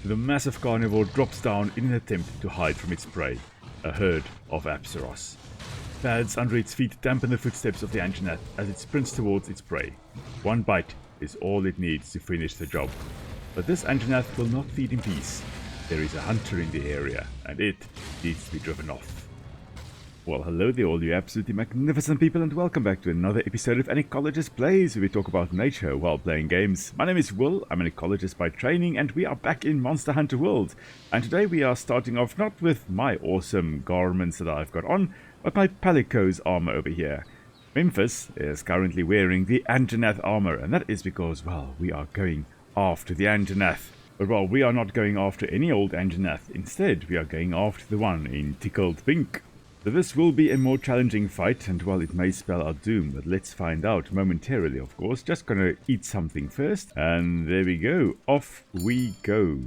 the massive carnivore drops down in an attempt to hide from its prey, a herd of Apsaros. Pads under its feet dampen the footsteps of the Anjanath as it sprints towards its prey. One bite is all it needs to finish the job. But this Anjanath will not feed in peace. There is a hunter in the area, and it needs to be driven off. Well, hello there all you absolutely magnificent people, and welcome back to another episode of An Ecologist Plays, where we talk about nature while playing games. My name is Will, I'm an ecologist by training, and we are back in Monster Hunter World. And today we are starting off not with my awesome garments that I've got on, but my Palico's armor over here. Memphis is currently wearing the Anjanath armor, and that is because, well, we are going after the Anjanath. But well, we are not going after any old Anjanath. Instead, we are going after the one in tickled pink. So this will be a more challenging fight, and well, it may spell our doom, but let's find out momentarily, of course. Just gonna eat something first, and there we go. Off we go.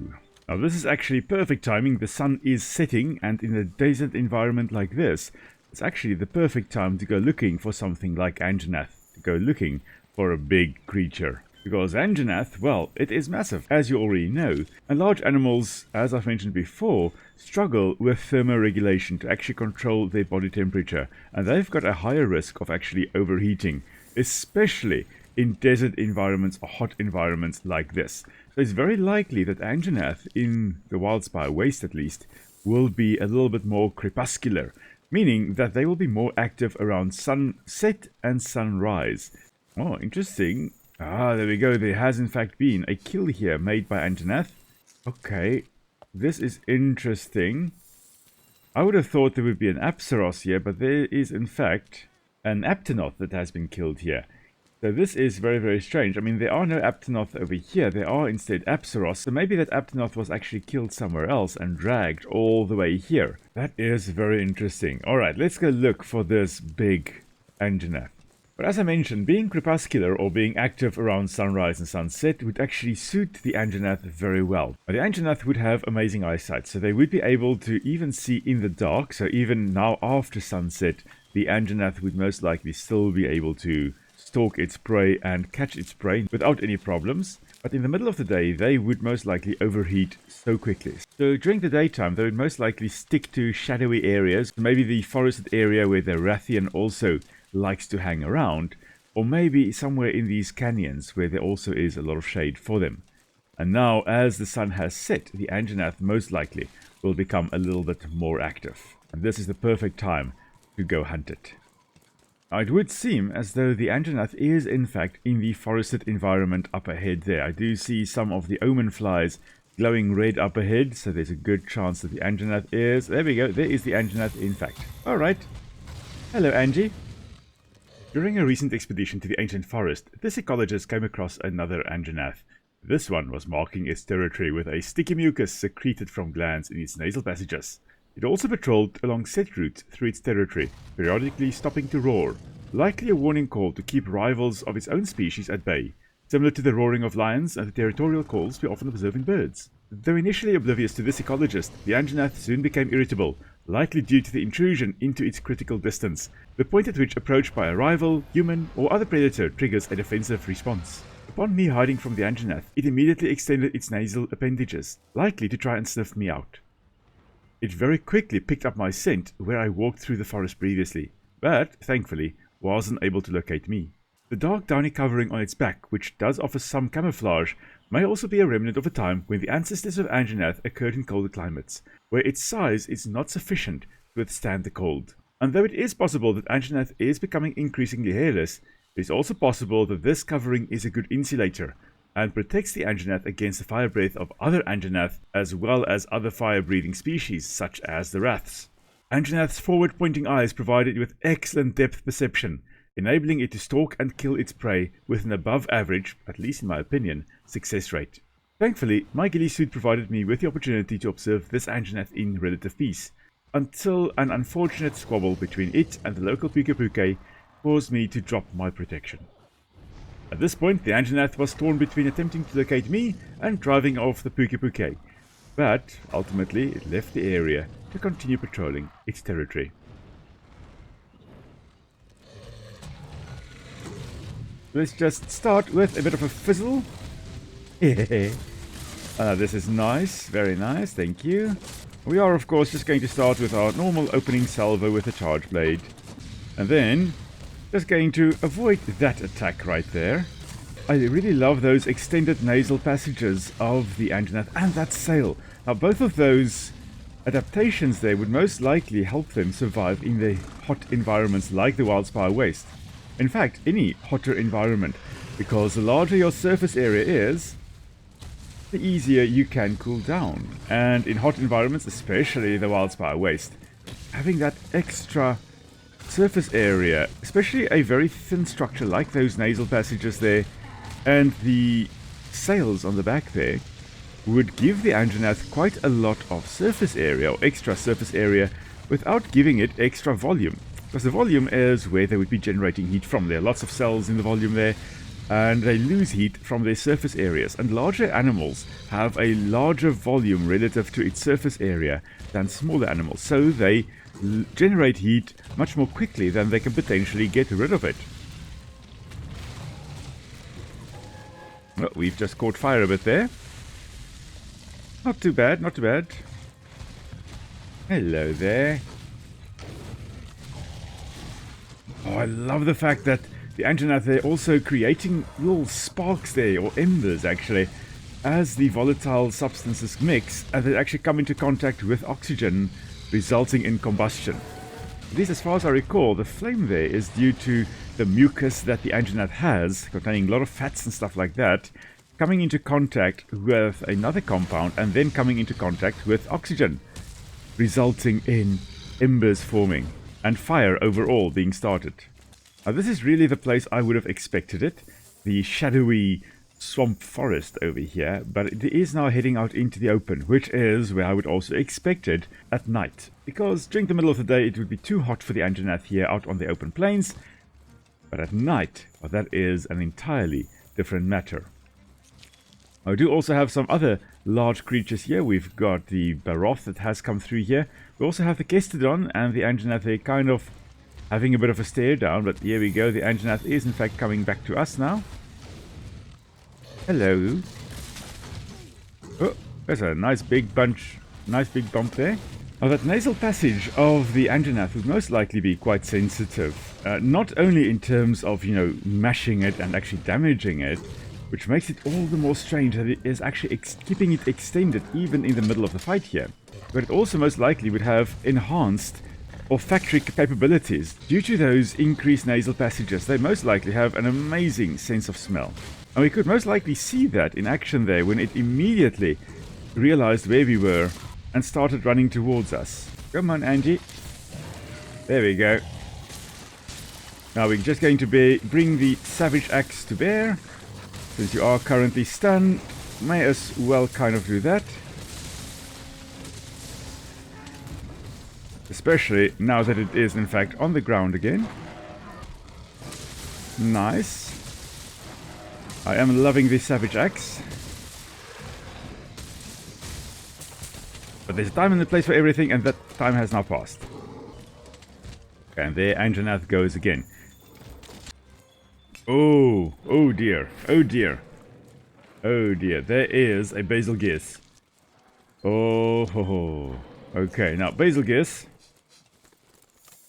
Now this is actually perfect timing. The sun is setting, and in a desert environment like this, it's actually the perfect time to go looking for something like Anjanath, to go looking for a big creature. Because Anjanath, well, it is massive, as you already know, and large animals, as I've mentioned before, struggle with thermoregulation to actually control their body temperature, and they've got a higher risk of actually overheating, especially in desert environments or hot environments like this. So it's very likely that Anjanath, in the Wildspire Wastes at least, will be a little bit more crepuscular, meaning that they will be more active around sunset and sunrise. Oh, interesting. Ah, there we go. There has in fact been a kill here made by Anjanath. Okay, this is interesting. I would have thought there would be an Apsaros here, but there is in fact an Aptanoth that has been killed here. So this is very, very strange. I mean, there are no Aptanoth over here. There are instead Apsaros. So maybe that Aptanoth was actually killed somewhere else and dragged all the way here. That is very interesting. Alright, let's go look for this big Anjanath. But as I mentioned, being crepuscular or being active around sunrise and sunset would actually suit the Anjanath very well. The Anjanath would have amazing eyesight, so they would be able to even see in the dark. So even now after sunset, the Anjanath would most likely still be able to stalk its prey and catch its prey without any problems. But in the middle of the day, they would most likely overheat so quickly. So during the daytime, they would most likely stick to shadowy areas, maybe the forested area where the Rathian also likes to hang around, or maybe somewhere in these canyons where there also is a lot of shade for them. And now, as the sun has set, the Anjanath most likely will become a little bit more active. And this is the perfect time to go hunt it. Now, it would seem as though the Anjanath is in fact in the forested environment up ahead there. I do see some of the omen flies glowing red up ahead, so there's a good chance that the Anjanath is... There we go, there is the Anjanath in fact. Alright. Hello, Angie. During a recent expedition to the ancient forest, this ecologist came across another Anjanath. This one was marking its territory with a sticky mucus secreted from glands in its nasal passages. It also patrolled along set routes through its territory, periodically stopping to roar, likely a warning call to keep rivals of its own species at bay, similar to the roaring of lions and the territorial calls we often observe in birds. Though initially oblivious to this ecologist, the Anjanath soon became irritable, likely due to the intrusion into its critical distance, the point at which approach by a rival, human, or other predator triggers a defensive response. Upon me hiding from the Anjanath, it immediately extended its nasal appendages, likely to try and sniff me out. It very quickly picked up my scent where I walked through the forest previously, but, thankfully, wasn't able to locate me. The dark downy covering on its back, which does offer some camouflage, may also be a remnant of a time when the ancestors of Anjanath occurred in colder climates, where its size is not sufficient to withstand the cold. And though it is possible that Anjanath is becoming increasingly hairless, it is also possible that this covering is a good insulator, and protects the Anjanath against the fire breath of other Anjanath, as well as other fire-breathing species such as the Raths. Anjanath's forward-pointing eyes provide it with excellent depth perception, enabling it to stalk and kill its prey with an above-average, at least in my opinion, success rate. Thankfully, my ghillie suit provided me with the opportunity to observe this Anjanath in relative peace, until an unfortunate squabble between it and the local Puke caused me to drop my protection. At this point, the Anjanath was torn between attempting to locate me and driving off the Puke, but ultimately it left the area to continue patrolling its territory. Let's just start with a bit of a fizzle. This is nice, very nice, thank you. We are of course just going to start with our normal opening salvo with a charge blade. And then just going to avoid that attack right there. I really love those extended nasal passages of the Anjanath and that sail. Now both of those adaptations there would most likely help them survive in the hot environments like the Wildspire Waste. In fact, any hotter environment, because the larger your surface area is, the easier you can cool down. And in hot environments, especially the Wildspire Waste, having that extra surface area, especially a very thin structure like those nasal passages there, and the sails on the back there, would give the Anjanath quite a lot of surface area, or extra surface area, without giving it extra volume. Because the volume is where they would be generating heat from. There are lots of cells in the volume there, and they lose heat from their surface areas. And larger animals have a larger volume relative to its surface area than smaller animals, so they generate heat much more quickly than they can potentially get rid of it. Oh, we've just caught fire a bit there. Not too bad, not too bad. Hello there. Oh, I love the fact that the Anjanath, they're also creating little sparks there, or embers actually, as the volatile substances mix and they actually come into contact with oxygen, resulting in combustion. At least as far as I recall, the flame there is due to the mucus that the Anjanath has, containing a lot of fats and stuff like that, coming into contact with another compound and then coming into contact with oxygen, resulting in embers forming and fire overall being started. Now this is really the place I would have expected it, the shadowy swamp forest over here, but it is now heading out into the open, which is where I would also expect it at night, because during the middle of the day it would be too hot for the Anjanath here out on the open plains, but at night, well, that is an entirely different matter. I do also have some other large creatures here. We've got the Baroth that has come through here. We also have the Kestodon and the Anjanath. They're kind of having a bit of a stare down, but here we go. The Anjanath is in fact coming back to us now. Hello. Oh, there's a nice big bunch, nice big bump there. Now that nasal passage of the Anjanath would most likely be quite sensitive. Not only in terms of, mashing it and actually damaging it, which makes it all the more strange that it is actually keeping it extended even in the middle of the fight here. But it also most likely would have enhanced olfactory capabilities. Due to those increased nasal passages, they most likely have an amazing sense of smell. And we could most likely see that in action there when it immediately realized where we were and started running towards us. Come on, Angie. There we go. Now we're just going to bring the Savage Axe to bear. Since you are currently stunned, may as well kind of do that. Especially now that it is in fact on the ground again. Nice. I am loving the Savage Axe. But there's a time and a place for everything, and that time has now passed. And there Anjanath goes again. Oh, oh dear, oh dear. Oh dear, there is a Basilgeuse. Oh, ho, ho. Okay, now Basilgeuse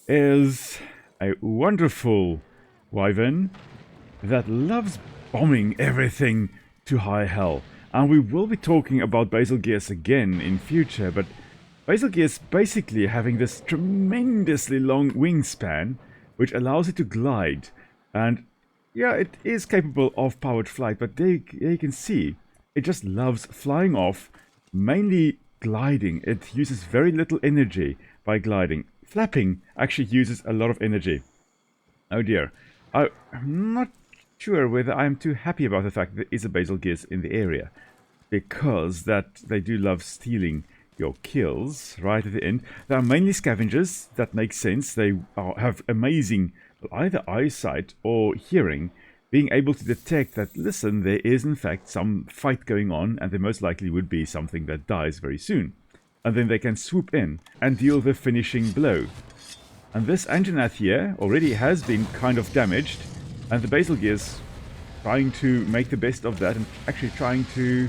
is a wonderful wyvern that loves bombing everything to high hell. And we will be talking about Basilgeuse again in future, but Basilgeuse basically having this tremendously long wingspan, which allows it to glide. And yeah, it is capable of powered flight, but there you can see, it just loves flying off, mainly gliding. It uses very little energy by gliding. Flapping actually uses a lot of energy. Oh dear. I'm not sure whether I'm too happy about the fact that there is a Basilgeuse in the area, because that they do love stealing your kills right at the end. They are mainly scavengers. That makes sense. They have amazing either eyesight or hearing, being able to detect that, listen, there is in fact some fight going on, and there most likely would be something that dies very soon. And then they can swoop in and deal the finishing blow. And this Anjanath here already has been kind of damaged, and the Basilgeuse trying to make the best of that and actually trying to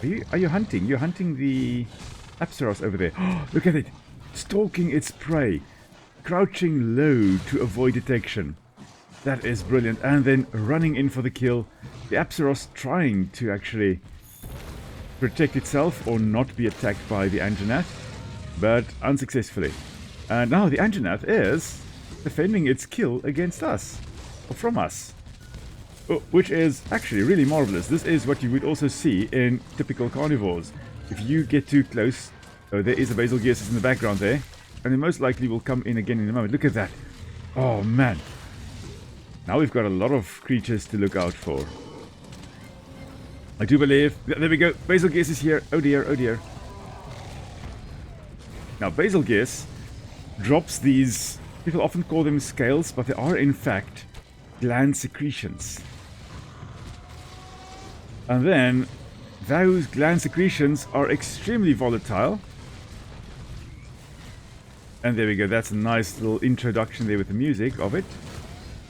Are you hunting? You're hunting the Apsaros over there. Look at it! Stalking its prey. Crouching low to avoid detection. That is brilliant. And then running in for the kill. The Apsaros trying to actually protect itself or not be attacked by the Anjanath, but unsuccessfully. And now the Anjanath is defending its kill against us, or from us. Which is actually really marvelous. This is what you would also see in typical carnivores. If you get too close, there is a Basal Gearsus in the background there, and they most likely will come in again in a moment. Look at that. Oh man. Now we've got a lot of creatures to look out for. I do believe... There we go. Basal Gearsus is here. Oh dear, oh dear. Now Basal Gearsus drops these... People often call them scales, but they are in fact gland secretions. And then those gland secretions are extremely volatile. And there we go. That's a nice little introduction there with the music of it.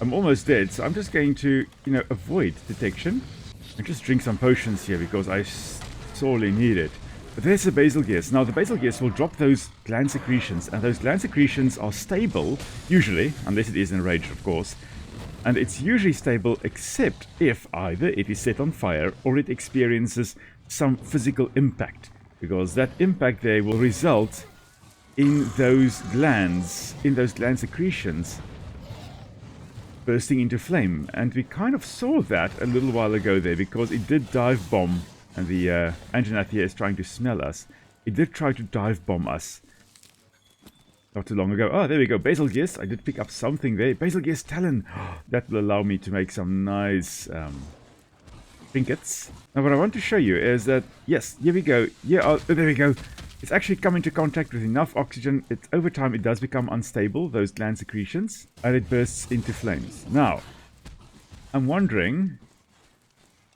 I'm almost dead, so I'm just going to, avoid detection. And just drink some potions here because I sorely need it. But there's the Basal Gearsus. Now the Basal Gearsus will drop those gland secretions, and those gland secretions are stable, usually, unless it is enraged of course. And it's usually stable except if either it is set on fire or it experiences some physical impact. Because that impact there will result in those gland secretions bursting into flame. And we kind of saw that a little while ago there because it did dive bomb, and the Anjanath here is trying to smell us. It did try to dive bomb us not too long ago. Oh, there we go. Basal Gearsus. I did pick up something there. Basal Gearsus Talon. That will allow me to make some nice trinkets. Now what I want to show you is that, yes, here we go. Yeah, there we go. It's actually come into contact with enough oxygen. Over time it does become unstable, those gland secretions, and it bursts into flames. Now, I'm wondering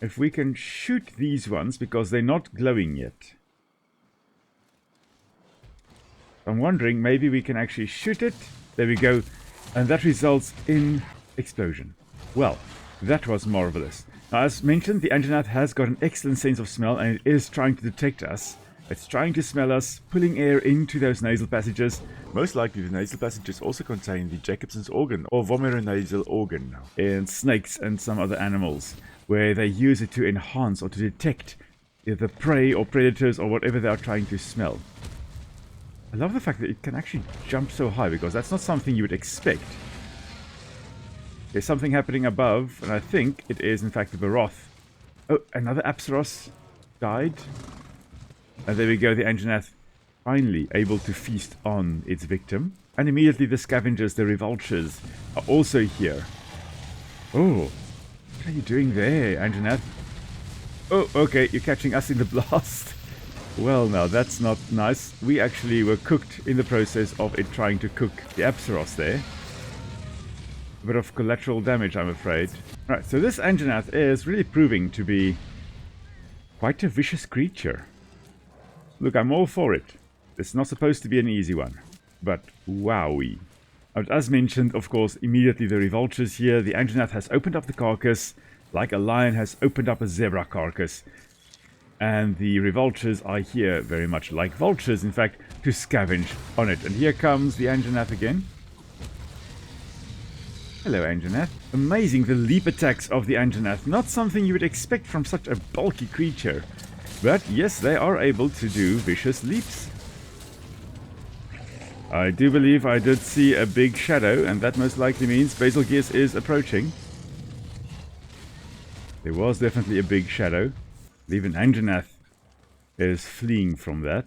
if we can shoot these ones because they're not glowing yet. I'm wondering maybe we can actually shoot it. There we go. And that results in explosion. Well, that was marvelous. Now, as mentioned, the Anjanath has got an excellent sense of smell and it is trying to detect us. It's trying to smell us, pulling air into those nasal passages. Most likely the nasal passages also contain the Jacobson's organ or vomeronasal organ in snakes and some other animals, where they use it to enhance or to detect the prey or predators or whatever they are trying to smell. I love the fact that it can actually jump so high because that's not something you would expect. There's something happening above, and I think it is in fact the Baroth. Oh, another Apsaros died. And there we go, the Anjanath finally able to feast on its victim. And immediately the scavengers, the revultures, are also here. Oh, what are you doing there, Anjanath? Oh, okay, you're catching us in the blast. Well, now, that's not nice. We actually were cooked in the process of it trying to cook the Apsaros there. A bit of collateral damage, I'm afraid. Right, so this Anjanath is really proving to be quite a vicious creature. Look, I'm all for it. It's not supposed to be an easy one. But, wowee. As mentioned, of course, immediately the revultures here. The Anjanath has opened up the carcass, like a lion has opened up a zebra carcass. And the revultures are here very much like vultures, in fact, to scavenge on it. And here comes the Anjanath again. Hello, Anjanath. Amazing, the leap attacks of the Anjanath. Not something you would expect from such a bulky creature. But yes, they are able to do vicious leaps. I do believe I did see a big shadow, and that most likely means Basal Gearsus is approaching. There was definitely a big shadow. Even Anjanath is fleeing from that.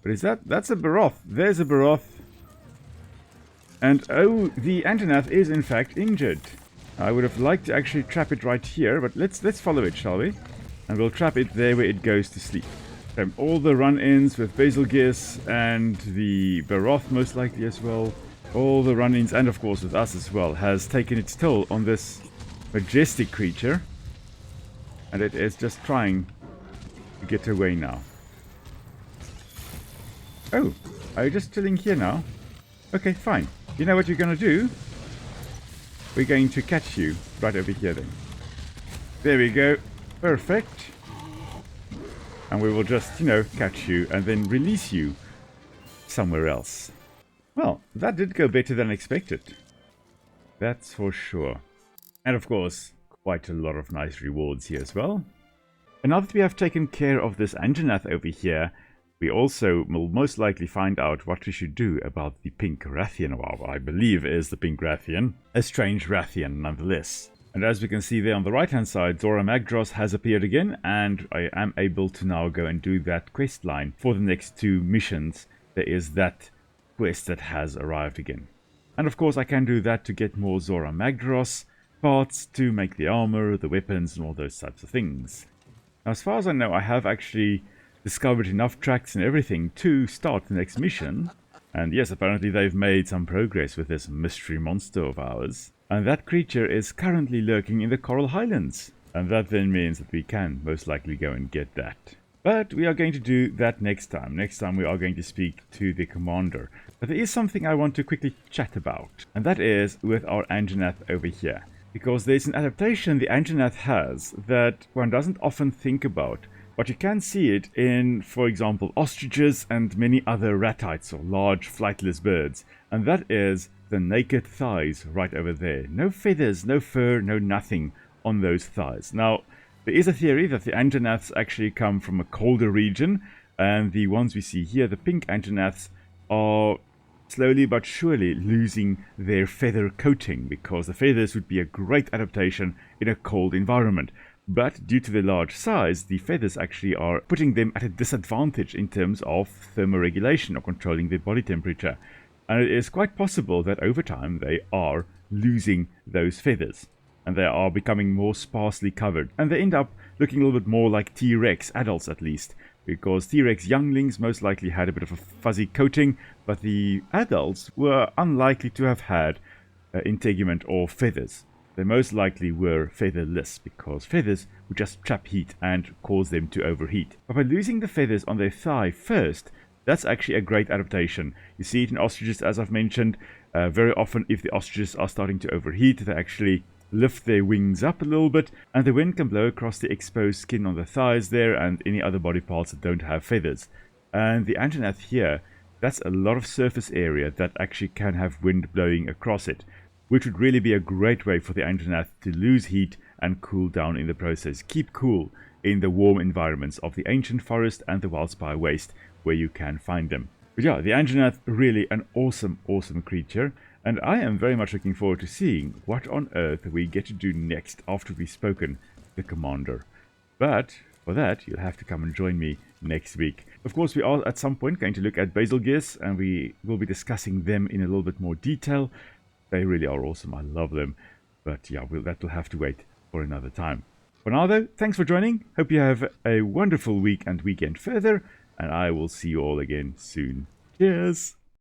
But is that's a Baroth. There's a Baroth. And oh, the Anjanath is in fact injured. I would have liked to actually trap it right here, but let's follow it, shall we? And we'll trap it there where it goes to sleep. All the run-ins with Basal Gearsus and the Baroth most likely as well. All the run-ins, and of course with us as well, has taken its toll on this majestic creature. And it is just trying to get away now. Oh, are you just chilling here now? Okay, fine. You know what you're going to do? We're going to catch you right over here then. There we go. Perfect. And we will just, catch you and then release you somewhere else. Well, that did go better than expected. That's for sure. And of course, quite a lot of nice rewards here as well. And now that we have taken care of this Anjanath over here, we also will most likely find out what we should do about the pink Rathian, well, I believe is the pink Rathian. A strange Rathian nonetheless. And as we can see there on the right hand side, Zora Magdros has appeared again, and I am able to now go and do that quest line for the next 2 missions. There is that quest that has arrived again. And of course I can do that to get more Zora Magdros parts to make the armor, the weapons and all those types of things. Now as far as I know, I have actually discovered enough tracks and everything to start the next mission. And yes, apparently they've made some progress with this mystery monster of ours. And that creature is currently lurking in the Coral Highlands. And that then means that we can most likely go and get that. But we are going to do that next time. Next time we are going to speak to the commander. But there is something I want to quickly chat about. And that is with our Anjanath over here. Because there's an adaptation the Anjanath has that one doesn't often think about. But you can see it in, for example, ostriches and many other ratites or large flightless birds. And that is the naked thighs right over there. No feathers, no fur, no nothing on those thighs. Now, there is a theory that the Anjanaths actually come from a colder region, and the ones we see here, the pink Anjanaths, are slowly but surely losing their feather coating, because the feathers would be a great adaptation in a cold environment. But due to their large size, the feathers actually are putting them at a disadvantage in terms of thermoregulation or controlling their body temperature. And it is quite possible that over time they are losing those feathers. And they are becoming more sparsely covered. And they end up looking a little bit more like T-Rex, adults at least. Because T-Rex younglings most likely had a bit of a fuzzy coating, but the adults were unlikely to have had integument or feathers. They most likely were featherless, because feathers would just trap heat and cause them to overheat. But by losing the feathers on their thigh first, that's actually a great adaptation. You see it in ostriches, as I've mentioned. Very often, if the ostriches are starting to overheat, they actually lift their wings up a little bit, and the wind can blow across the exposed skin on the thighs there and any other body parts that don't have feathers. And the Anjanath here, that's a lot of surface area that actually can have wind blowing across it, which would really be a great way for the Anjanath to lose heat and cool down in the process. Keep cool in the warm environments of the ancient forest and the Wildspire Waste, where you can find them. But yeah, the Anjanath, really an awesome, awesome creature. And I am very much looking forward to seeing what on earth we get to do next after we've spoken to the commander. But for that, you'll have to come and join me next week. Of course, we are at some point going to look at Basilgears, and we will be discussing them in a little bit more detail. They really are awesome. I love them. But yeah, that will have to wait for another time. For now, though, thanks for joining. Hope you have a wonderful week and weekend further, and I will see you all again soon. Cheers!